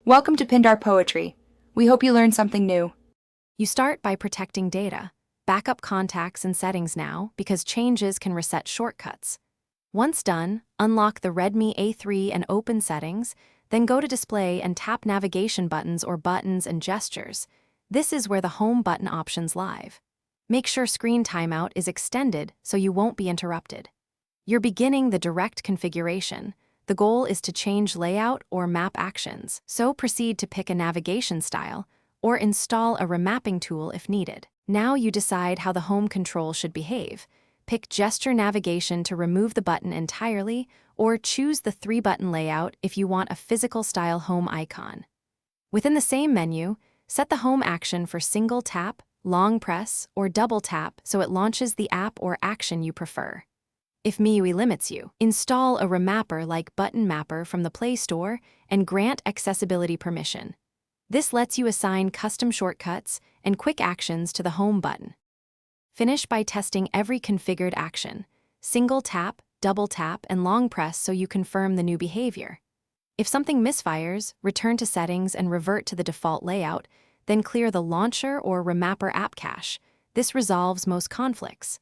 Welcome to Pindar Poetry. We hope you learned something new. You start by protecting data. Backup contacts and settings now because changes can reset shortcuts. Once done, unlock the Redmi A3 and open settings, then go to display and tap navigation buttons or buttons and gestures. This is where the home button options live. Make sure screen timeout is extended so you won't be interrupted. You're beginning the direct configuration. The goal is to change layout or map actions, so proceed to pick a navigation style or install a remapping tool if needed. Now you decide how the home control should behave. Pick gesture navigation to remove the button entirely, or choose the 3-button layout if you want a physical style home icon. Within the same menu, set the home action for single tap, long press, or double tap so it launches the app or action you prefer. If MIUI limits you, install a remapper like Button Mapper from the Play Store and grant accessibility permission. This lets you assign custom shortcuts and quick actions to the home button. Finish by testing every configured action, single tap, double tap, and long press so you confirm the new behavior. If something misfires, return to settings and revert to the default layout, then clear the launcher or remapper app cache. This resolves most conflicts.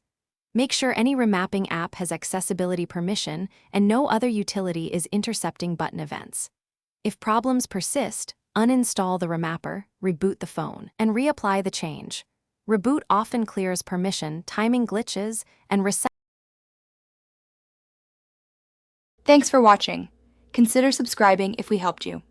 Make sure any remapping app has accessibility permission and no other utility is intercepting button events. If problems persist, uninstall the remapper, reboot the phone, and reapply the change. Reboot often clears permission, timing glitches, and reset. Thanks for watching. Consider subscribing if we helped you.